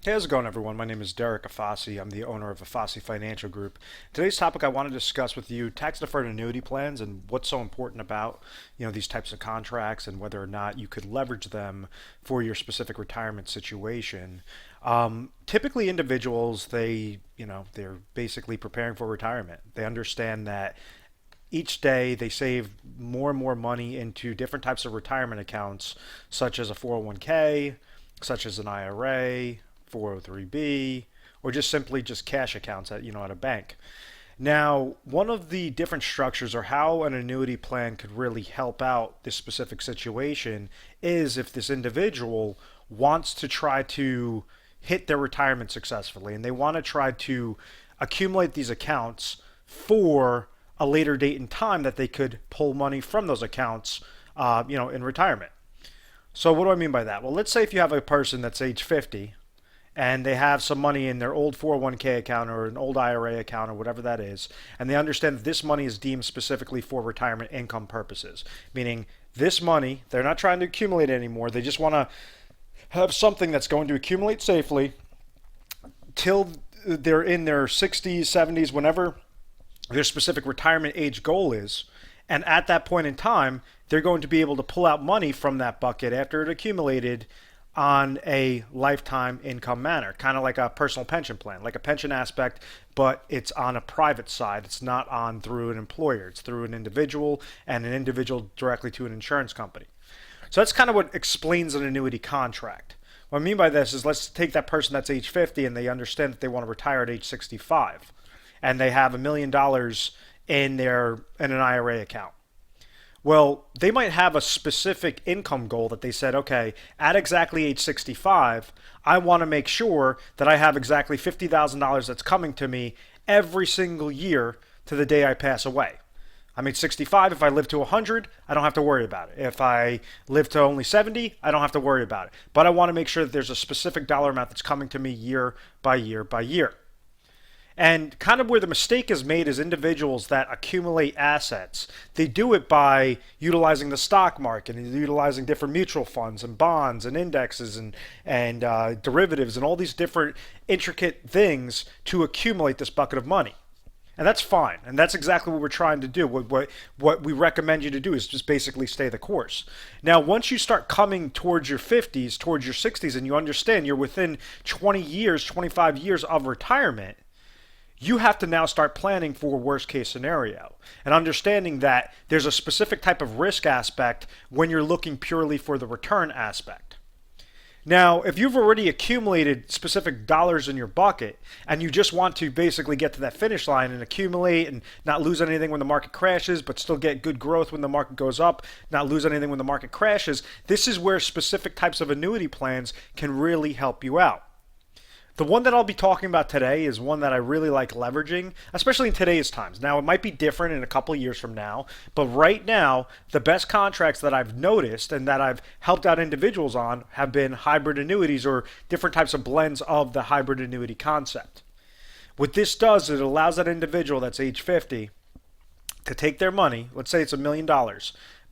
Hey, how's it going, everyone? My name is Derek Afasi. I'm the owner of Afasi Financial Group. Today's topic I want to discuss with you tax-deferred annuity plans and what's so important about these types of contracts and whether or not you could leverage them for your specific retirement situation. Typically, individuals they're basically preparing for retirement. They understand that each day they save more and more money into different types of retirement accounts, such as a 401k, such as an IRA, 403b, or just simply just cash accounts at a bank. Now, one of the different structures or how an annuity plan could really help out this specific situation is if this individual wants to try to hit their retirement successfully and they want to try to accumulate these accounts for a later date in time that they could pull money from those accounts, in retirement. So what do I mean by that? Well, let's say if you have a person that's age 50 and they have some money in their old 401k account or an old IRA account or whatever that is, and they understand that this money is deemed specifically for retirement income purposes, meaning this money, they're not trying to accumulate it anymore. They just want to have something that's going to accumulate safely till they're in their 60s, 70s, whenever their specific retirement age goal is. And at that point in time, they're going to be able to pull out money from that bucket after it accumulated on a lifetime income manner, kind of like a personal pension plan, like a pension aspect, but it's on a private side. It's not on through an employer. It's through an individual and an individual directly to an insurance company. So that's kind of what explains an annuity contract. What I mean by this is let's take that person that's age 50 and they understand that they want to retire at age 65 and they have $1 million in an IRA account. Well, they might have a specific income goal that they said, okay, at exactly age 65, I want to make sure that I have exactly $50,000 that's coming to me every single year to the day I pass away. I'm age 65. If I live to 100, I don't have to worry about it. If I live to only 70, I don't have to worry about it. But I want to make sure that there's a specific dollar amount that's coming to me year by year by year. And kind of where the mistake is made is individuals that accumulate assets. They do it by utilizing the stock market and utilizing different mutual funds and bonds and indexes and derivatives and all these different intricate things to accumulate this bucket of money. And that's fine. And that's exactly what we're trying to do. What we recommend you to do is just basically stay the course. Now, once you start coming towards your 50s, towards your 60s, and you understand you're within 20 years, 25 years of retirement, you have to now start planning for worst case scenario and understanding that there's a specific type of risk aspect when you're looking purely for the return aspect. Now, if you've already accumulated specific dollars in your bucket and you just want to basically get to that finish line and accumulate and not lose anything when the market crashes, but still get good growth when the market goes up, not lose anything when the market crashes, this is where specific types of annuity plans can really help you out. The one that I'll be talking about today is one that I really like leveraging, especially in today's times. Now, it might be different in a couple of years from now, but right now, the best contracts that I've noticed and that I've helped out individuals on have been hybrid annuities or different types of blends of the hybrid annuity concept. What this does is it allows that individual that's age 50 to take their money, let's say it's $1 million,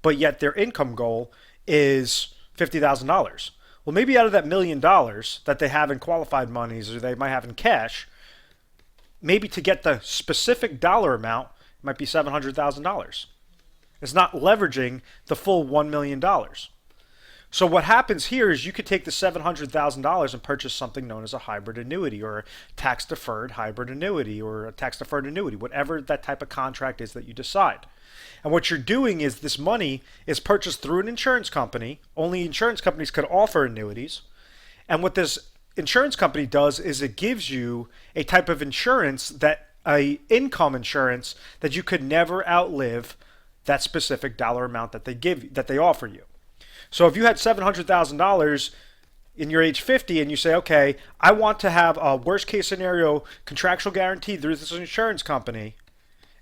but yet their income goal is $50,000. Well, maybe out of that $1 million that they have in qualified monies or they might have in cash, maybe to get the specific dollar amount, it might be $700,000. It's not leveraging the full $1 million. So what happens here is you could take the $700,000 and purchase something known as a hybrid annuity or a tax-deferred hybrid annuity or a tax-deferred annuity, whatever that type of contract is that you decide. And what you're doing is this money is purchased through an insurance company. Only insurance companies could offer annuities. And what this insurance company does is it gives you a type of insurance a income insurance that you could never outlive that specific dollar amount that they offer you. So if you had $700,000 in your age 50 and you say, okay, I want to have a worst case scenario contractual guarantee through this insurance company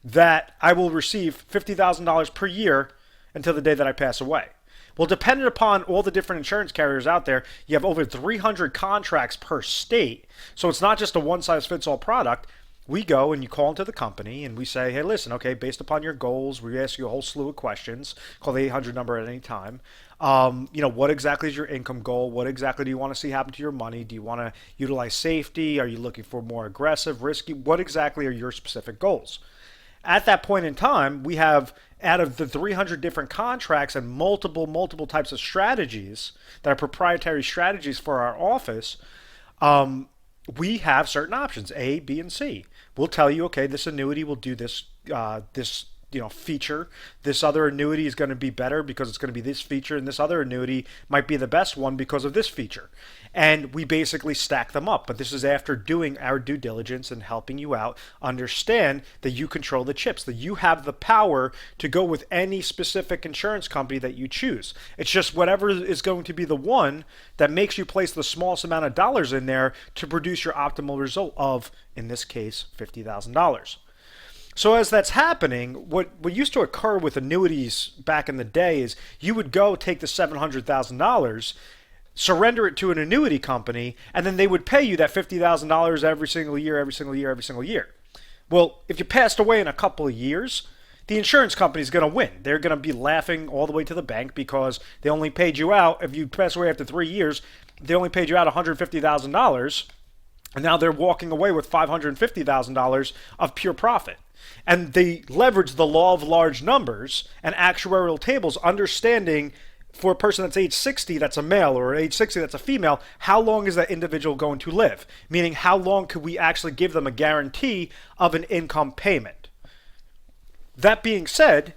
that I will receive $50,000 per year until the day that I pass away. Well, depending upon all the different insurance carriers out there, you have over 300 contracts per state. So it's not just a one-size-fits-all product. we go and you call into the company and we say, hey, listen, okay, based upon your goals, we ask you a whole slew of questions. Call the 800 number at any time. What exactly is your income goal? What exactly do you want to see happen to your money? Do you want to utilize safety? Are you looking for more aggressive, risky? What exactly are your specific goals? At that point in time, we have out of the 300 different contracts and multiple types of strategies that are proprietary strategies for our office. We have certain options, A, B, and C. We'll tell you, okay, this annuity will do this feature. This other annuity is going to be better because it's going to be this feature, and this other annuity might be the best one because of this feature. And we basically stack them up. But this is after doing our due diligence and helping you out understand that you control the chips, that you have the power to go with any specific insurance company that you choose. It's just whatever is going to be the one that makes you place the smallest amount of dollars in there to produce your optimal result of, in this case, $50,000. So as that's happening, what used to occur with annuities back in the day is you would go take the $700,000, surrender it to an annuity company, and then they would pay you that $50,000 every single year, every single year, every single year. Well, if you passed away in a couple of years, the insurance company is going to win. They're going to be laughing all the way to the bank because they only paid you out, if you pass away after 3 years, they only paid you out $150,000, and now they're walking away with $550,000 of pure profit. And they leverage the law of large numbers and actuarial tables, understanding for a person that's age 60 that's a male or age 60 that's a female, how long is that individual going to live? Meaning, how long could we actually give them a guarantee of an income payment? That being said,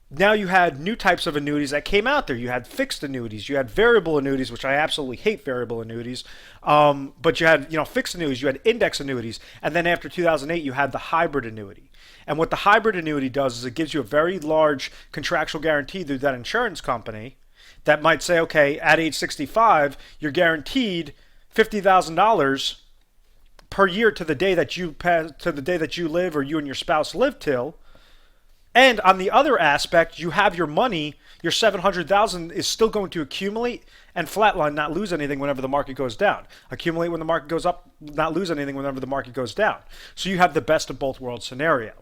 now you had new types of annuities that came out there. You had fixed annuities, you had variable annuities, which I absolutely hate variable annuities. But you had fixed annuities, you had index annuities, and then after 2008 you had the hybrid annuity. And what the hybrid annuity does is it gives you a very large contractual guarantee through that insurance company that might say, okay, at age 65 you're guaranteed $50,000 per year to the day that you live or you and your spouse live till. And on the other aspect, you have your money, your $700,000 is still going to accumulate and flatline, not lose anything whenever the market goes down. Accumulate when the market goes up, not lose anything whenever the market goes down. So you have the best of both worlds scenario.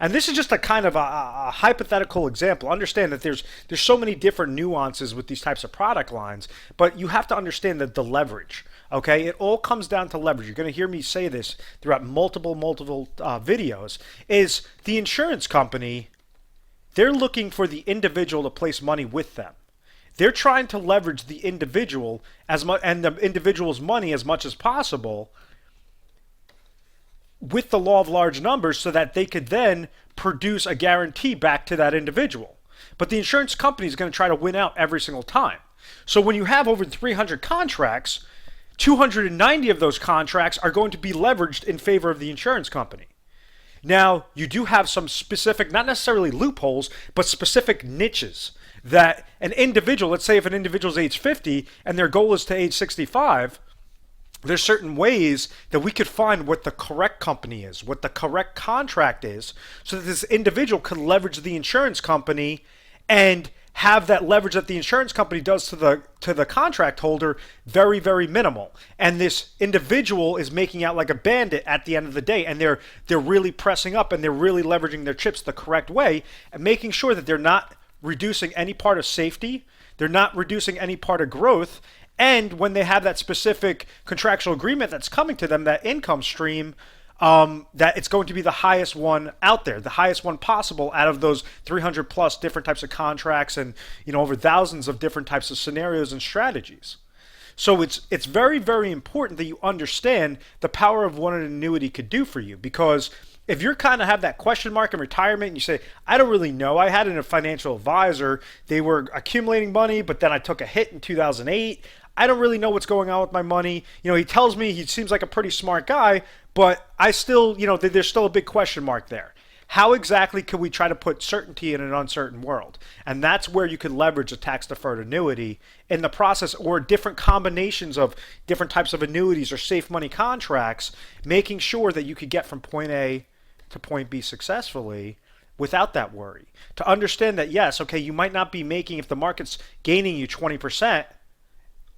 And this is just a kind of a hypothetical example. Understand that there's so many different nuances with these types of product lines, but you have to understand that the leverage. Okay, it all comes down to leverage. You're going to hear me say this throughout multiple videos. Is the insurance company? They're looking for the individual to place money with them. They're trying to leverage the individual as much and the individual's money as much as possible with the law of large numbers so that they could then produce a guarantee back to that individual. But the insurance company is going to try to win out every single time. So when you have over 300 contracts, 290 of those contracts are going to be leveraged in favor of the insurance company. Now, you do have some specific, not necessarily loopholes, but specific niches that an individual, let's say if an individual is age 50 and their goal is to age 65, there's certain ways that we could find what the correct company is, what the correct contract is, so that this individual can leverage the insurance company and have that leverage that the insurance company does to the contract holder very minimal. And this individual is making out like a bandit at the end of the day, and they're really pressing up and they're really leveraging their chips the correct way and making sure that they're not reducing any part of safety, they're not reducing any part of growth. And when they have that specific contractual agreement that's coming to them, that income stream, that it's going to be the highest one out there, the highest one possible out of those 300 plus different types of contracts and over thousands of different types of scenarios and strategies. So it's very important that you understand the power of what an annuity could do for you, because if you're kind of have that question mark in retirement and you say, I don't really know, I had a financial advisor, they were accumulating money, but then I took a hit in 2008. I don't really know what's going on with my money. He tells me he seems like a pretty smart guy, but I still, there's still a big question mark there. How exactly can we try to put certainty in an uncertain world? And that's where you could leverage a tax-deferred annuity in the process, or different combinations of different types of annuities or safe money contracts, making sure that you could get from point A to point B successfully without that worry. To understand that, yes, okay, you might not be making, if the market's gaining you 20%,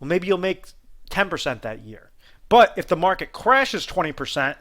well, maybe you'll make 10% that year. But if the market crashes 20%,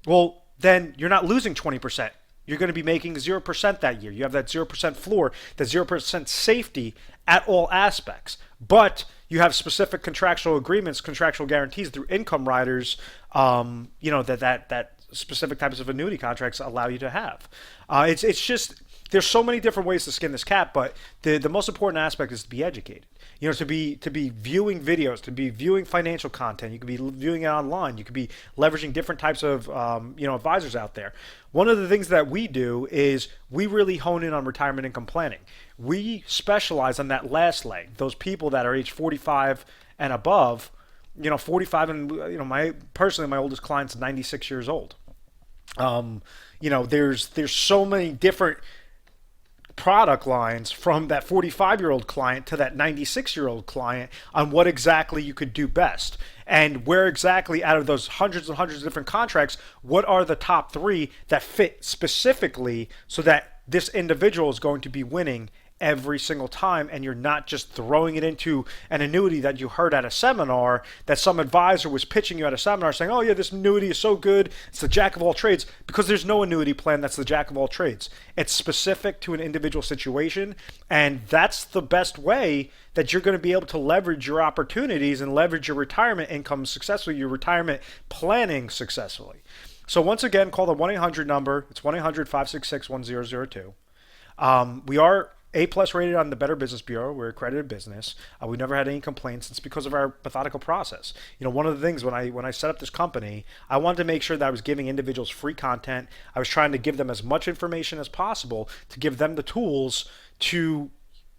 Well, then you're not losing 20%. You're going to be making 0% that year. You have that 0% floor, that 0% safety at all aspects. But you have specific contractual agreements, contractual guarantees through income riders, that specific types of annuity contracts allow you to have. It's just there's so many different ways to skin this cat, but the most important aspect is to be educated. To be viewing videos, to be viewing financial content. You could be viewing it online. You could be leveraging different types of advisors out there. One of the things that we do is we really hone in on retirement income planning. We specialize on that last leg. Those people that are age 45 and above. 45 and my oldest client's 96 years old. There's so many different product lines from that 45-year-old client to that 96-year-old client on what exactly you could do best and where exactly out of those hundreds and hundreds of different contracts, what are the top three that fit specifically so that this individual is going to be winning every single time, and you're not just throwing it into an annuity that you heard at a seminar that some advisor was pitching you at a seminar saying, oh yeah, this annuity is so good, it's the jack of all trades, because there's no annuity plan that's the jack of all trades. It's specific to an individual situation, and that's the best way that you're going to be able to leverage your opportunities and leverage your retirement income successfully, your retirement planning successfully. So once again, call the 1-800 number. It's 1-800-566-1002. We are A+ rated on the Better Business Bureau. We're accredited business. We've never had any complaints. It's because of our methodical process. One of the things when I set up this company, I wanted to make sure that I was giving individuals free content. I was trying to give them as much information as possible to give them the tools to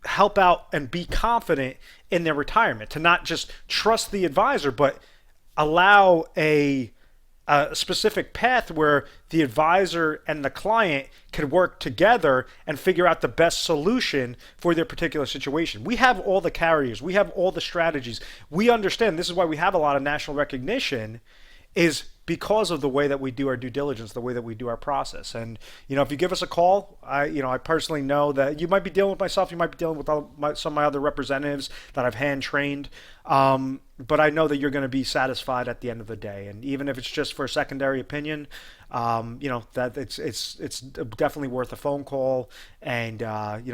help out and be confident in their retirement, to not just trust the advisor, but allow a specific path where the advisor and the client can work together and figure out the best solution for their particular situation. We have all the carriers, we have all the strategies. We understand this is why we have a lot of national recognition, is because of the way that we do our due diligence, the way that we do our process. And if you give us a call, I personally know that you might be dealing with myself, you might be dealing with some of my other representatives that I've hand trained. But I know that you're going to be satisfied at the end of the day. And even if it's just for a secondary opinion, that it's definitely worth a phone call, and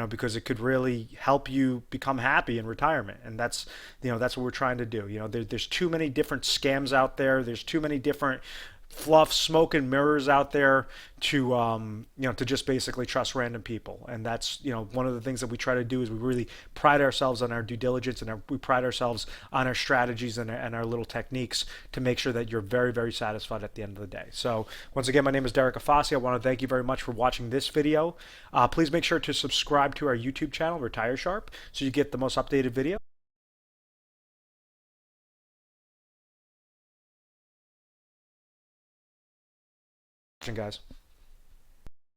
because it could really help you become happy in retirement. And that's what we're trying to do. There's too many different scams out there. There's too many different fluff, smoke and mirrors out there to just basically trust random people. And that's one of the things that we try to do is we really pride ourselves on our due diligence, and we pride ourselves on our strategies and our little techniques to make sure that you're very, very satisfied at the end of the day. So once again, my name is Derek Afasi. I want to thank you very much for watching this video. Please make sure to subscribe to our YouTube channel, Retire Sharp, so you get the most updated video. Guys.